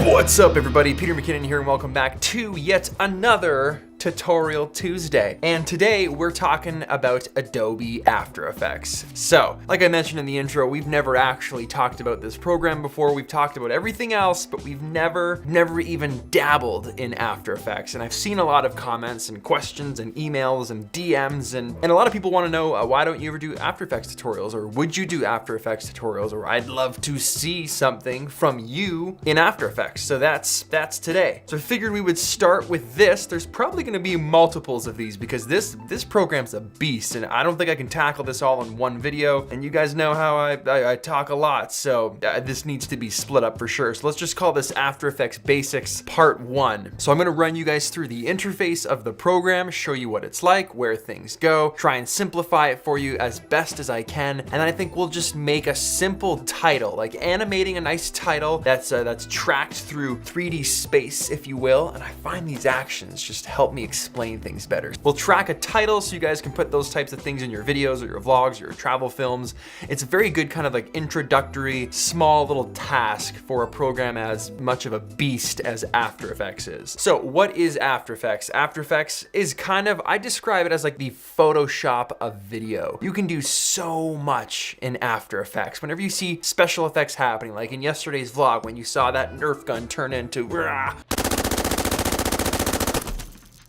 What's up, everybody? Peter McKinnon here, and welcome back to yet another Tutorial Tuesday. And today we're talking about Adobe After Effects. So, like I mentioned in the intro, we've never actually talked about this program before. We've talked about everything else, but we've never even dabbled in After Effects. And I've seen a lot of comments and questions and emails and DMs, and a lot of people want to know, why don't you ever do After Effects tutorials? Or would you do After Effects tutorials? Or I'd love to see something from you in After Effects. So that's today. So I figured we would start with this. There's probably going to be multiples of these because this program's a beast, and I don't think I can tackle this all in one video. And you guys know how I talk a lot, so this needs to be split up for sure. So let's just call this After Effects Basics Part 1. So I'm going to run you guys through the interface of the program, show you what it's like, where things go, try and simplify it for you as best as I can, and then I think we'll just make a simple title, like animating a nice title that's tracked through 3D space, if you will. And I find these actions just help me explain things better. We'll track a title so you guys can put those types of things in your videos or your vlogs or your travel films. It's a very good kind of like introductory, small little task for a program as much of a beast as After Effects is. So what is After Effects? After Effects is kind of, I describe it as like the Photoshop of video. You can do so much in After Effects. Whenever you see special effects happening, like in yesterday's vlog when you saw that Nerf gun turn into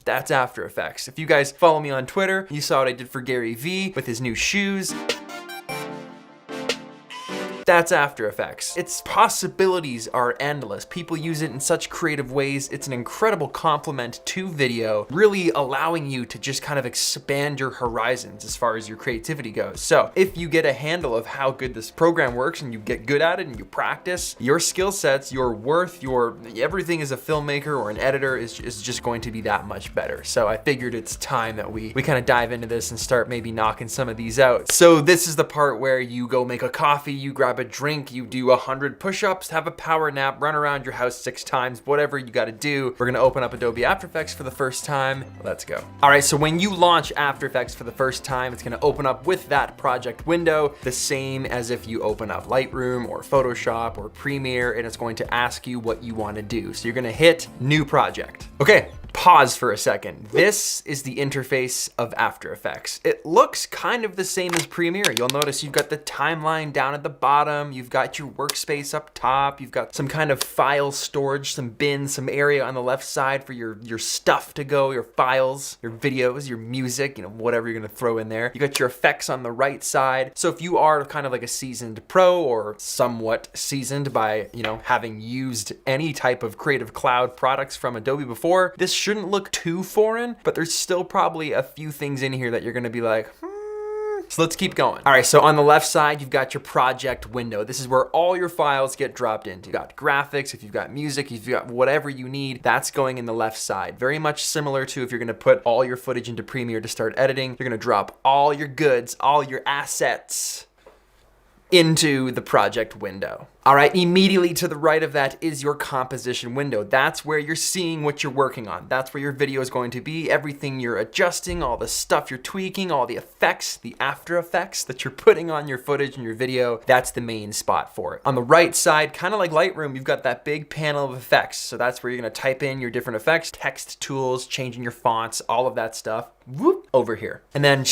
that's After Effects. If you guys follow me on Twitter, you saw what I did for Gary V with his new shoes. That's After Effects. Its possibilities are endless. People use it in such creative ways. It's an incredible complement to video, really allowing you to just kind of expand your horizons as far as your creativity goes. So if you get a handle of how good this program works and you get good at it and you practice, your skill sets, your worth, your everything as a filmmaker or an editor is just going to be that much better. So I figured it's time that we kind of dive into this and start maybe knocking some of these out. So this is the part where you go make a coffee, you grab a drink, you do 100 push-ups, have a power nap, run around your house 6 times, whatever you gotta do. We're gonna open up Adobe After Effects for the first time. Let's go. All right, so when you launch After Effects for the first time, it's gonna open up with that project window, the same as if you open up Lightroom or Photoshop or Premiere, and it's going to ask you what you wanna do. So you're gonna hit New Project. Okay. Pause for a second. This is the interface of After Effects. It looks kind of the same as Premiere. You'll notice you've got the timeline down at the bottom, you've got your workspace up top, you've got some kind of file storage, some bins, some area on the left side for your stuff to go, your files, your videos, your music, whatever you're gonna throw in there. You got your effects on the right side. So if you are kind of like a seasoned pro or somewhat seasoned by, having used any type of Creative Cloud products from Adobe before, this shouldn't look too foreign, but there's still probably a few things in here that you're gonna be like, So let's keep going. All right, so on the left side, you've got your project window. This is where all your files get dropped into. You've got graphics, if you've got music, if you've got whatever you need, that's going in the left side. Very much similar to if you're gonna put all your footage into Premiere to start editing, you're gonna drop all your goods, all your assets into the project window. All right, immediately to the right of that is your composition window. That's where you're seeing what you're working on. That's where your video is going to be. Everything you're adjusting, all the stuff you're tweaking, all the effects, the after effects that you're putting on your footage and your video, that's the main spot for it. On the right side, kind of like Lightroom, you've got that big panel of effects. So that's where you're gonna type in your different effects, text tools, changing your fonts, all of that stuff. Whoop, over here. And then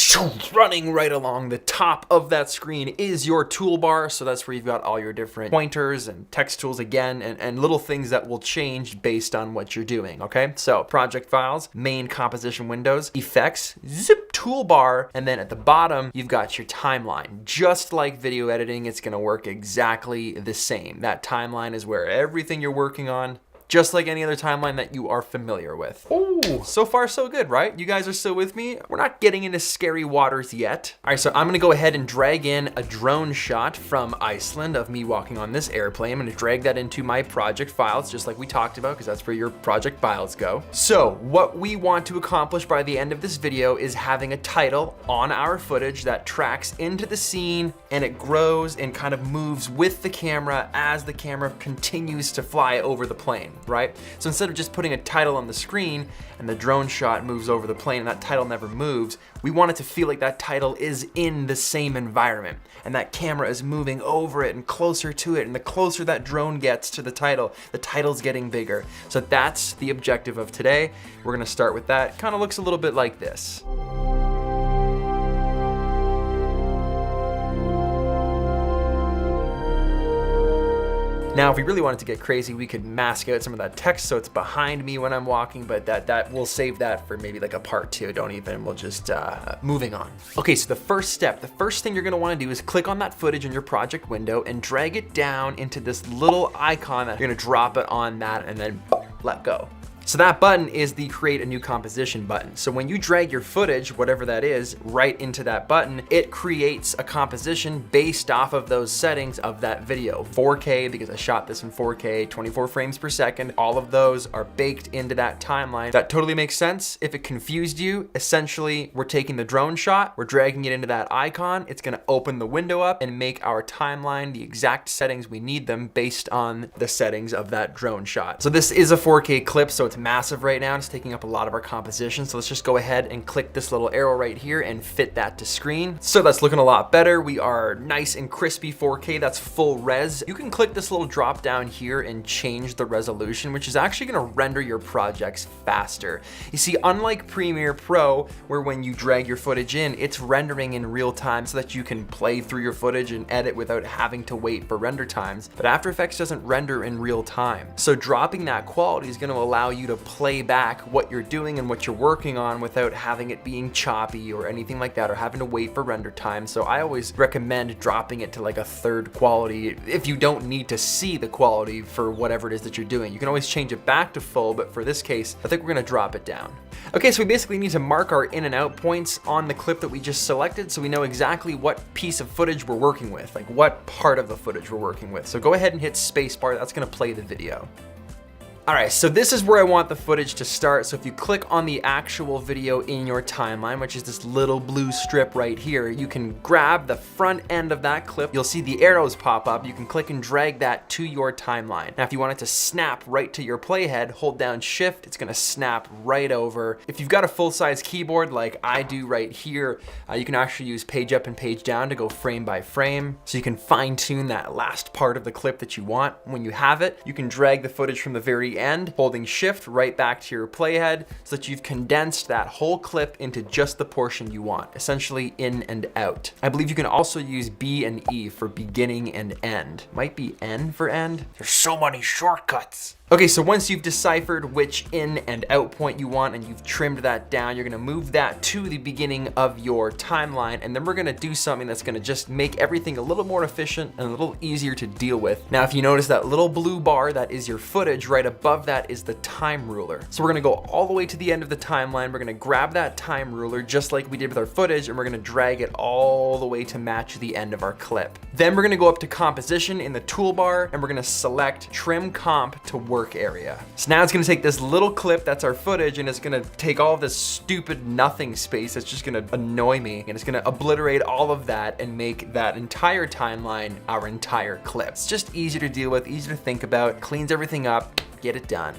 running right along the top of that screen is your toolbar. So that's where you've got all your different pointers and text tools again, and little things that will change based on what you're doing, okay? So project files, main composition windows, effects, zip, toolbar, and then at the bottom, you've got your timeline. Just like video editing, it's gonna work exactly the same. That timeline is where everything you're working on, just like any other timeline that you are familiar with. Oh, so far so good, right? You guys are still with me? We're not getting into scary waters yet. All right, so I'm gonna go ahead and drag in a drone shot from Iceland of me walking on this airplane. I'm gonna drag that into my project files, just like we talked about, because that's where your project files go. So what we want to accomplish by the end of this video is having a title on our footage that tracks into the scene, and it grows and kind of moves with the camera as the camera continues to fly over the plane. Right? So instead of just putting a title on the screen, and the drone shot moves over the plane and that title never moves, we want it to feel like that title is in the same environment and that camera is moving over it and closer to it, and the closer that drone gets to the title's getting bigger. So that's the objective of today. We're gonna start with that. Kind of looks a little bit like this. Now, if we really wanted to get crazy, we could mask out some of that text so it's behind me when I'm walking, but that we'll save that for maybe like a part 2. Don't even, we'll just, moving on. Okay, so the first thing you're gonna wanna do is click on that footage in your project window and drag it down into this little icon that you're gonna drop it on that and then let go. So that button is the create a new composition button. So when you drag your footage, whatever that is, right into that button, it creates a composition based off of those settings of that video. 4K, because I shot this in 4K, 24 frames per second, all of those are baked into that timeline. That totally makes sense. If it confused you, essentially we're taking the drone shot, we're dragging it into that icon, it's gonna open the window up and make our timeline the exact settings we need them based on the settings of that drone shot. So this is a 4K clip, so it's massive right now. It's taking up a lot of our composition. So let's just go ahead and click this little arrow right here and fit that to screen. So that's looking a lot better. We are nice and crispy 4K. That's full res. You can click this little drop down here and change the resolution, which is actually going to render your projects faster. You see, unlike Premiere Pro, where when you drag your footage in, it's rendering in real time so that you can play through your footage and edit without having to wait for render times. But After Effects doesn't render in real time. So dropping that quality is going to allow you to play back what you're doing and what you're working on without having it being choppy or anything like that, or having to wait for render time. So I always recommend dropping it to like a third quality if you don't need to see the quality for whatever it is that you're doing. You can always change it back to full, but for this case, I think we're gonna drop it down. Okay, so we basically need to mark our in and out points on the clip that we just selected so we know exactly what piece of footage we're working with, like what part of the footage we're working with. So go ahead and hit spacebar, that's gonna play the video. All right, so this is where I want the footage to start. So if you click on the actual video in your timeline, which is this little blue strip right here, you can grab the front end of that clip. You'll see the arrows pop up. You can click and drag that to your timeline. Now, if you want it to snap right to your playhead, hold down Shift, it's gonna snap right over. If you've got a full-size keyboard like I do right here, you can actually use page up and page down to go frame by frame. So you can fine tune that last part of the clip that you want. When you have it, you can drag the footage from the very end, holding Shift right back to your playhead so that you've condensed that whole clip into just the portion you want, essentially in and out. I believe you can also use B and E for beginning and end. Might be N for end. There's so many shortcuts. Okay, so once you've deciphered which in and out point you want and you've trimmed that down, you're gonna move that to the beginning of your timeline, and then we're gonna do something that's gonna just make everything a little more efficient and a little easier to deal with. Now, if you notice that little blue bar, that is your footage, right above that is the time ruler. So we're gonna go all the way to the end of the timeline, we're gonna grab that time ruler just like we did with our footage, and we're gonna drag it all the way to match the end of our clip. Then we're gonna go up to composition in the toolbar, and we're gonna select trim comp to work area. So now it's gonna take this little clip that's our footage and it's gonna take all this stupid nothing space that's just gonna annoy me, and it's gonna obliterate all of that and make that entire timeline our entire clip. It's just easier to deal with, easier to think about, cleans everything up, get it done.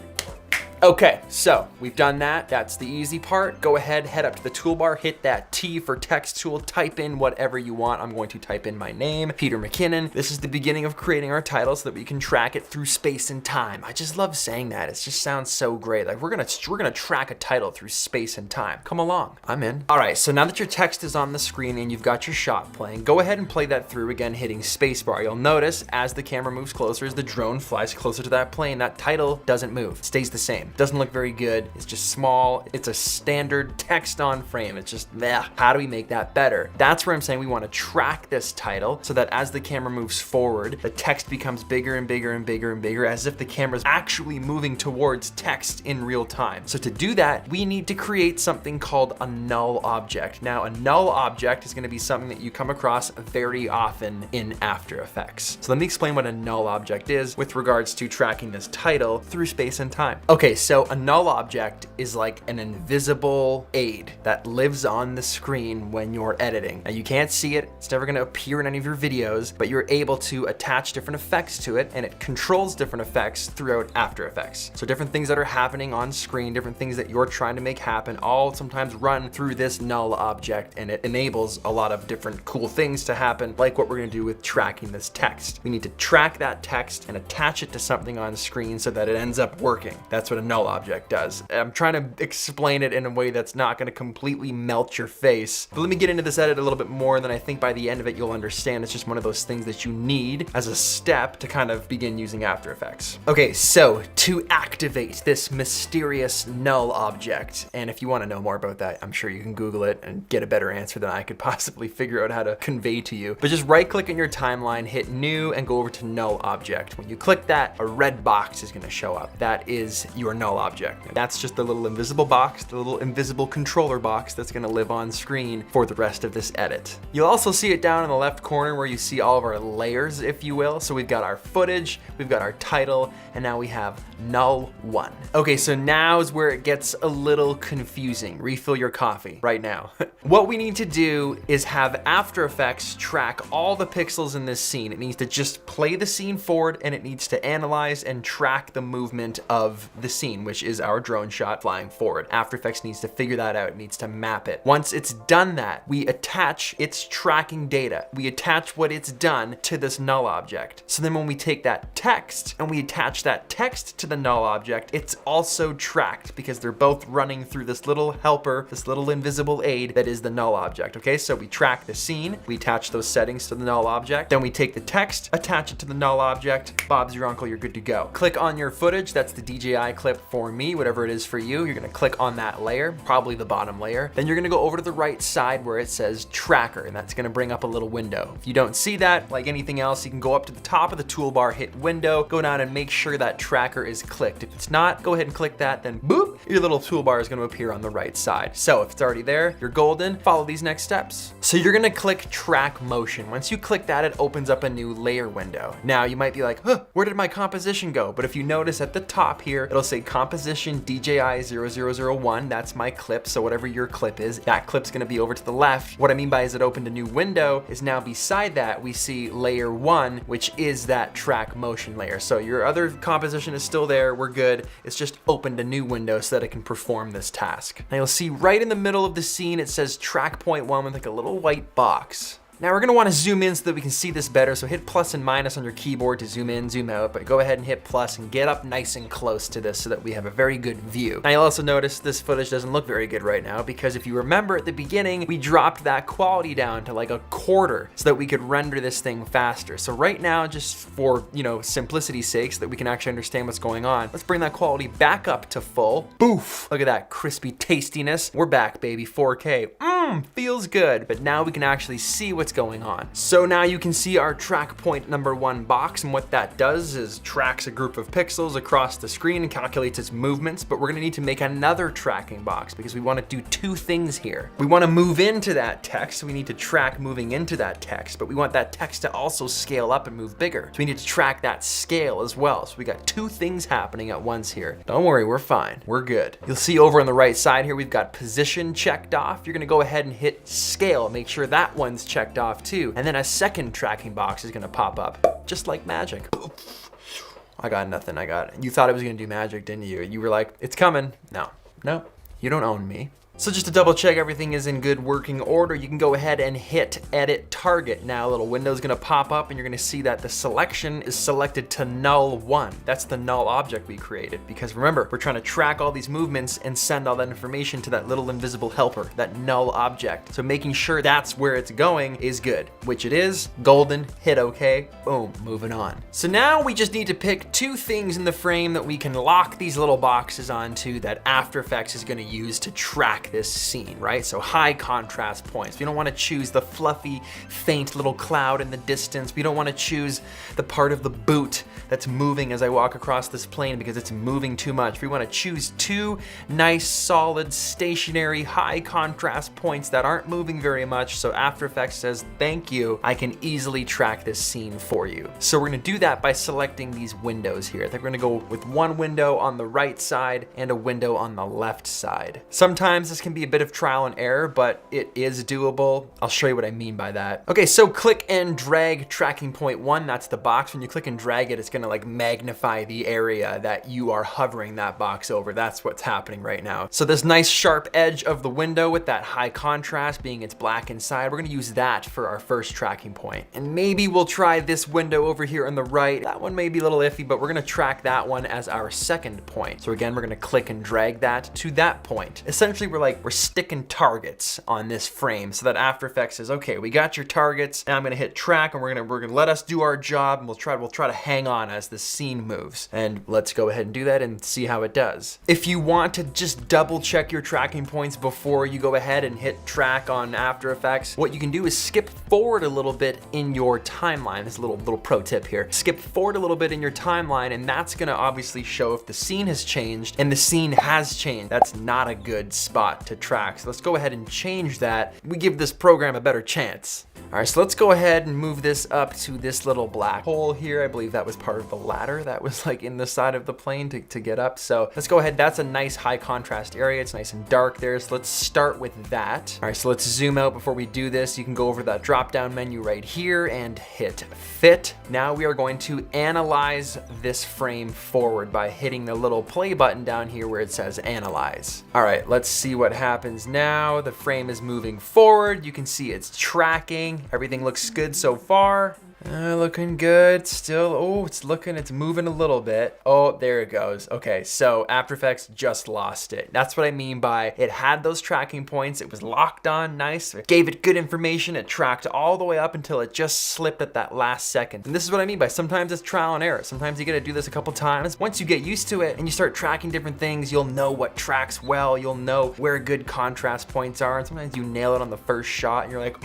Okay, so we've done that. That's the easy part. Go ahead, head up to the toolbar, hit that T for text tool, type in whatever you want. I'm going to type in my name, Peter McKinnon. This is the beginning of creating our title so that we can track it through space and time. I just love saying that. It just sounds so great. Like we're gonna track a title through space and time. Come along, I'm in. All right, so now that your text is on the screen and you've got your shot playing, go ahead and play that through again, hitting spacebar. You'll notice as the camera moves closer, as the drone flies closer to that plane, that title doesn't move, it stays the same. Doesn't look very good. It's just small. It's a standard text on frame. It's just, how do we make that better? That's where I'm saying we want to track this title so that as the camera moves forward, the text becomes bigger and bigger and bigger and bigger, as if the camera's actually moving towards text in real time. So to do that, we need to create something called a null object. Now, a null object is going to be something that you come across very often in After Effects. So let me explain what a null object is with regards to tracking this title through space and time. Okay, so a null object is like an invisible aid that lives on the screen when you're editing. Now you can't see it, it's never gonna appear in any of your videos, but you're able to attach different effects to it, and it controls different effects throughout After Effects. So different things that are happening on screen, different things that you're trying to make happen, all sometimes run through this null object, and it enables a lot of different cool things to happen, like what we're gonna do with tracking this text. We need to track that text and attach it to something on screen so that it ends up working. That's what a null object does. I'm trying to explain it in a way that's not gonna completely melt your face, but let me get into this edit a little bit more, and then I think by the end of it you'll understand it's just one of those things that you need as a step to kind of begin using After Effects. Okay, so to activate this mysterious null object, and if you want to know more about that, I'm sure you can Google it and get a better answer than I could possibly figure out how to convey to you. But just right click in your timeline, hit new, and go over to null object. When you click that, a red box is gonna show up. That is your null object. That's just the little invisible box, the little invisible controller box that's gonna live on screen for the rest of this edit. You'll also see it down in the left corner where you see all of our layers, if you will. So we've got our footage, we've got our title, and now we have null 1. Okay, so now is where it gets a little confusing. Refill your coffee right now. What we need to do is have After Effects track all the pixels in this scene. It needs to just play the scene forward, and it needs to analyze and track the movement of the scene, which is our drone shot flying forward. After Effects needs to figure that out. It needs to map it. Once it's done that, we attach its tracking data. We attach what it's done to this null object. So then when we take that text and we attach that text to the null object, it's also tracked because they're both running through this little helper, this little invisible aid that is the null object. Okay, so we track the scene, we attach those settings to the null object, then we take the text, attach it to the null object, Bob's your uncle, you're good to go. Click on your footage, that's the DJI clip for me, whatever it is for you. You're gonna click on that layer, probably the bottom layer. Then you're gonna go over to the right side where it says tracker, and that's gonna bring up a little window. If you don't see that, like anything else, you can go up to the top of the toolbar, hit window, go down and make sure that tracker is clicked. If it's not, go ahead and click that, then boop, your little toolbar is gonna appear on the right side. So if it's already there, you're golden. Follow these next steps. So you're gonna click track motion. Once you click that, it opens up a new layer window. Now you might be like, huh, where did my composition go? But if you notice at the top here, it'll say composition DJI 0001. That's my clip. So whatever your clip is, that clip's gonna be over to the left. What I mean by is it opened a new window is now beside that, we see layer 1, which is that track motion layer. So your other composition is still there, we're good. It's just opened a new window so that it can perform this task. Now you'll see right in the middle of the scene, it says track point 1 with like a little white box. Now we're gonna wanna zoom in so that we can see this better, so hit plus and minus on your keyboard to zoom in, zoom out, but go ahead and hit plus and get up nice and close to this so that we have a very good view. Now you'll also notice this footage doesn't look very good right now because if you remember at the beginning, we dropped that quality down to like a quarter so that we could render this thing faster. So right now, just for, simplicity's sake, so that we can actually understand what's going on, let's bring that quality back up to full. Boof! Look at that crispy tastiness. We're back, baby, 4K. Feels good, but now we can actually see what's going on. So now you can see our track point number 1 box, and what that does is tracks a group of pixels across the screen and calculates its movements, but we're gonna need to make another tracking box because we wanna do 2 things here. We wanna move into that text, so we need to track moving into that text, but we want that text to also scale up and move bigger. So we need to track that scale as well. So we got 2 things happening at once here. Don't worry, we're fine, we're good. You'll see over on the right side here, we've got position checked off. You're gonna go ahead and hit scale, make sure that one's checked off too. And then a second tracking box is gonna pop up, just like magic. I got nothing, You thought it was gonna do magic, didn't you? You were like, it's coming. No, you don't own me. So just to double check everything is in good working order, you can go ahead and hit edit target. Now a little window is gonna pop up and you're gonna see that the selection is selected to null 1. That's the null object we created. Because remember, we're trying to track all these movements and send all that information to that little invisible helper, that null object. So making sure that's where it's going is good, which it is. Golden, hit okay, boom, moving on. So now we just need to pick 2 things in the frame that we can lock these little boxes onto that After Effects is gonna use to track track this scene, right? So high contrast points. We don't want to choose the fluffy, faint little cloud in the distance. We don't want to choose the part of the boot that's moving as I walk across this plane because it's moving too much. We want to choose two nice, solid, stationary, high contrast points that aren't moving very much. So After Effects says, thank you, I can easily track this scene for you. So we're gonna do that by selecting these windows here. I think we're gonna go with one window on the right side and a window on the left side. Sometimes this can be a bit of trial and error, but it is doable. I'll show you what I mean by that. Okay, so click and drag tracking point 1, that's the box. When you click and drag it, it's gonna like magnify the area that you are hovering that box over. That's what's happening right now. So this nice sharp edge of the window with that high contrast being it's black inside, we're gonna use that for our first tracking point. And maybe we'll try this window over here on the right. That one may be a little iffy, but we're gonna track that one as our second point. So again, we're gonna click and drag that to that point. Essentially, we're sticking targets on this frame so that After Effects says, okay, we got your targets, and I'm gonna hit track, and we're gonna let us do our job, and we'll try to hang on as the scene moves. And let's go ahead and do that and see how it does. If you want to just double check your tracking points before you go ahead and hit track on After Effects, what you can do is skip forward a little bit in your timeline. This is a little pro tip here. Skip forward a little bit in your timeline, and that's gonna obviously show if the scene has changed, and the scene has changed. That's not a good spot to track. So let's go ahead and change that. We give this program a better chance. All right, so let's go ahead and move this up to this little black hole here. I believe that was part of the ladder that was like in the side of the plane to get up. So let's go ahead. That's a nice high contrast area. It's nice and dark there. So let's start with that. All right, so let's zoom out before we do this. You can go over that drop down menu right here and hit fit. Now we are going to analyze this frame forward by hitting the little play button down here where it says analyze. All right, let's see what happens now. The frame is moving forward. You can see it's tracking. Everything looks good so far. Looking good still. Oh, it's moving a little bit. Oh, there it goes. Okay, so After Effects just lost it. That's what I mean by it had those tracking points. It was locked on nice. It gave it good information. It tracked all the way up until it just slipped at that last second. And this is what I mean by sometimes it's trial and error. Sometimes you gotta do this a couple times. Once you get used to it and you start tracking different things, you'll know what tracks well. You'll know where good contrast points are. And sometimes you nail it on the first shot and you're like,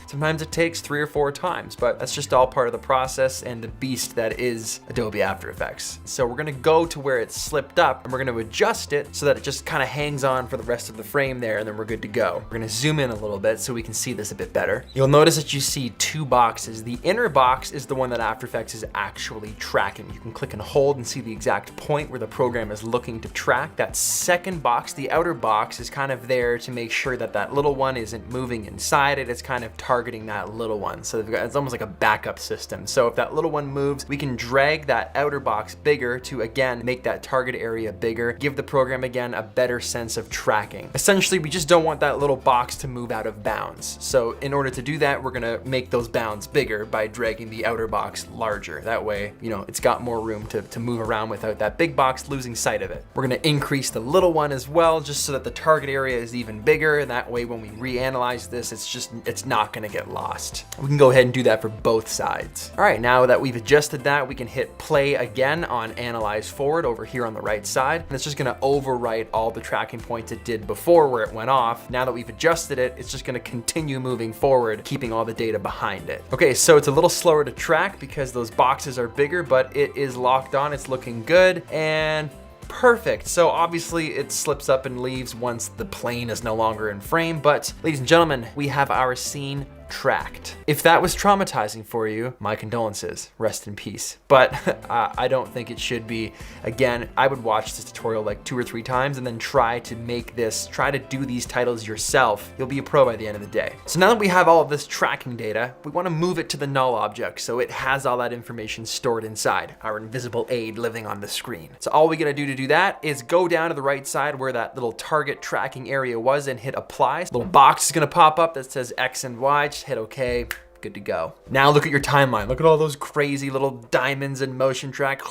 Sometimes it takes 3 or 4 times, but that's just all part of the process and the beast that is Adobe After Effects. So we're gonna go to where it slipped up and we're gonna adjust it so that it just kind of hangs on for the rest of the frame there, and then we're good to go. We're gonna zoom in a little bit so we can see this a bit better. You'll notice that you see 2 boxes. The inner box is the one that After Effects is actually tracking. You can click and hold and see the exact point where the program is looking to track. That second box, the outer box, is kind of there to make sure that that little one isn't moving inside it. It's kind of targeting that little one. So it's almost like a backup system. So if that little one moves, we can drag that outer box bigger to again make that target area bigger, give the program again a better sense of tracking. Essentially, we just don't want that little box to move out of bounds. So in order to do that, we're gonna make those bounds bigger by dragging the outer box larger. That way, it's got more room to move around without that big box losing sight of it. We're gonna increase the little one as well, just so that the target area is even bigger. And that way, when we reanalyze this, it's not gonna get lost. We can go ahead and do that for both sides. All right, now that we've adjusted that, we can hit play again on Analyze Forward over here on the right side. And it's just gonna overwrite all the tracking points it did before where it went off. Now that we've adjusted it, it's just gonna continue moving forward, keeping all the data behind it. Okay, so it's a little slower to track because those boxes are bigger, but it is locked on. It's looking good and perfect. So obviously it slips up and leaves once the plane is no longer in frame. But ladies and gentlemen, we have our scene tracked. If that was traumatizing for you, my condolences, rest in peace. But I don't think it should be. Again, I would watch this tutorial like 2 or 3 times and then try to do these titles yourself. You'll be a pro by the end of the day. So now that we have all of this tracking data, we want to move it to the null object so it has all that information stored inside, our invisible aid living on the screen. So all we gotta do to do that is go down to the right side where that little target tracking area was and hit apply. Little box is gonna pop up that says X and Y. Just hit OK, good to go. Now look at your timeline. Look at all those crazy little diamonds and motion track.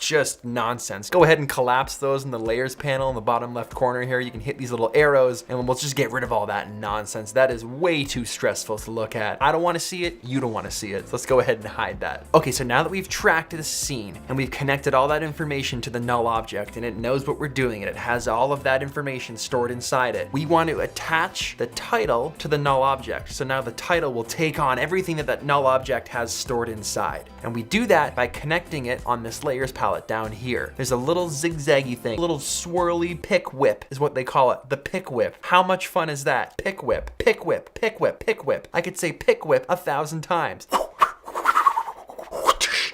just nonsense. Go ahead and collapse those in the layers panel in the bottom left corner here. You can hit these little arrows and we'll just get rid of all that nonsense. That is way too stressful to look at. I don't want to see it. You don't want to see it. So let's go ahead and hide that. Okay, so now that we've tracked the scene and we've connected all that information to the null object and it knows what we're doing and it has all of that information stored inside it, we want to attach the title to the null object. So now the title will take on everything that that null object has stored inside. And we do that by connecting it on this layers palette down here. There's a little zigzaggy thing, a little swirly pick whip is what they call it, the pick whip. How much fun is that? Pick whip, pick whip, pick whip, pick whip. I could say pick whip 1,000 times.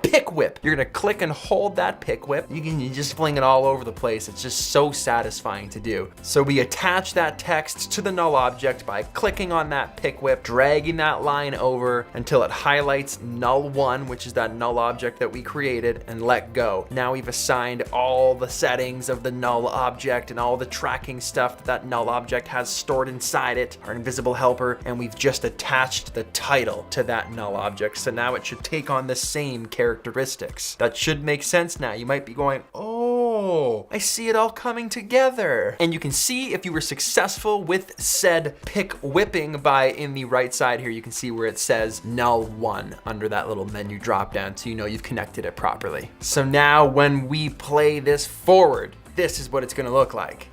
Pick whip. You're gonna click and hold that pick whip. You just fling it all over the place. It's just so satisfying to do. So we attach that text to the null object by clicking on that pick whip, dragging that line over until it highlights null1, which is that null object that we created, and let go. Now we've assigned all the settings of the null object and all the tracking stuff that that null object has stored inside it, our invisible helper, and we've just attached the title to that null object. So now it should take on the same characteristics. That should make sense now. You might be going, oh, I see it all coming together. And you can see if you were successful with said pick whipping by in the right side here, you can see where it says null1 under that little menu drop down, so you know you've connected it properly. So now when we play this forward, this is what it's gonna look like.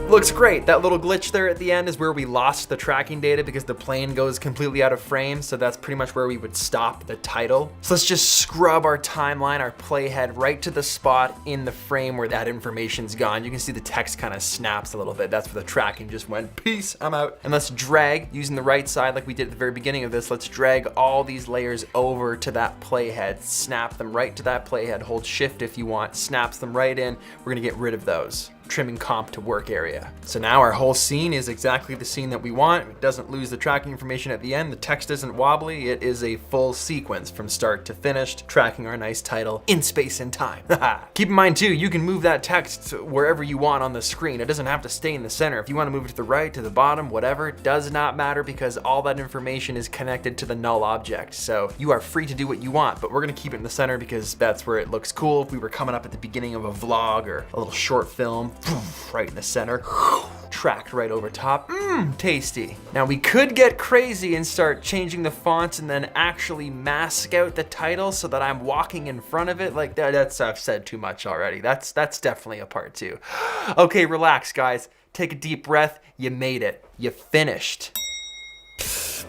Looks great. That little glitch there at the end is where we lost the tracking data because the plane goes completely out of frame. So that's pretty much where we would stop the title. So let's just scrub our timeline, our playhead right to the spot in the frame where that information's gone. You can see the text kind of snaps a little bit. That's where the tracking just went, peace, I'm out. And let's drag using the right side like we did at the very beginning of this. Let's drag all these layers over to that playhead, snap them right to that playhead, hold shift if you want, snaps them right in. We're gonna get rid of those. Trimming comp to work area. So now our whole scene is exactly the scene that we want. It doesn't lose the tracking information at the end. The text isn't wobbly. It is a full sequence from start to finished, tracking our nice title in space and time. Keep in mind too, you can move that text wherever you want on the screen. It doesn't have to stay in the center. If you want to move it to the right, to the bottom, whatever, it does not matter because all that information is connected to the null object. So you are free to do what you want, but we're gonna keep it in the center because that's where it looks cool. If we were coming up at the beginning of a vlog or a little short film, right in the center, tracked right over top. Tasty. Now we could get crazy and start changing the fonts and then actually mask out the title so that I'm walking in front of it. Like that's I've said too much already. That's definitely a part 2. Okay, relax guys. Take a deep breath. You made it. You finished.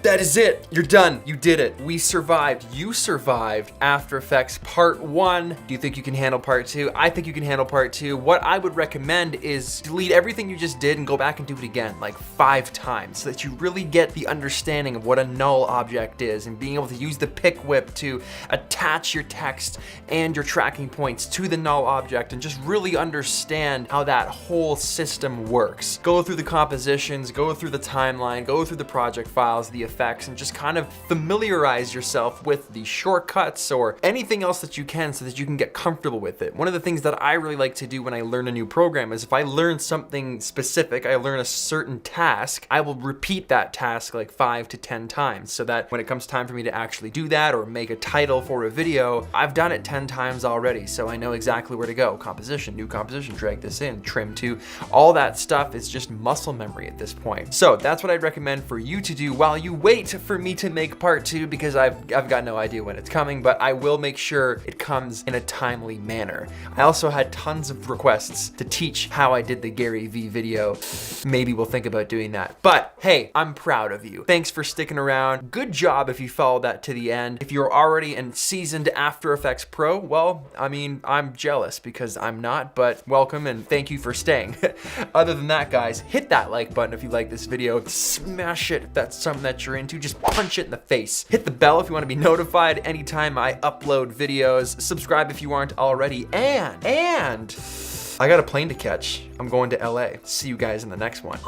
That is it. You're done. You did it. We survived. You survived After Effects Part 1. Do you think you can handle Part 2? I think you can handle Part 2. What I would recommend is delete everything you just did and go back and do it again, like 5 times, so that you really get the understanding of what a null object is and being able to use the pick whip to attach your text and your tracking points to the null object and just really understand how that whole system works. Go through the compositions, go through the timeline, go through the project files, the effects, and just kind of familiarize yourself with the shortcuts or anything else that you can so that you can get comfortable with it. One of the things that I really like to do when I learn a new program is if I learn something specific, I learn a certain task, I will repeat that task like 5 to 10 times so that when it comes time for me to actually do that or make a title for a video, I've done it 10 times already, so I know exactly where to go. Composition, new composition, drag this in, trim to, all that stuff is just muscle memory at this point. So that's what I'd recommend for you to do while you wait for me to make Part 2 because I've got no idea when it's coming, but I will make sure it comes in a timely manner. I also had tons of requests to teach how I did the Gary V video. Maybe we'll think about doing that. But hey, I'm proud of you. Thanks for sticking around. Good job if you followed that to the end. If you're already a seasoned After Effects pro, well, I mean, I'm jealous because I'm not, but welcome and thank you for staying. Other than that, guys, hit that like button if you like this video. Smash it if that's something that you're into. Just punch it in the face. Hit the bell if you want to be notified anytime I upload videos. Subscribe if you aren't already. And I got a plane to catch. I'm going to LA. See you guys in the next one.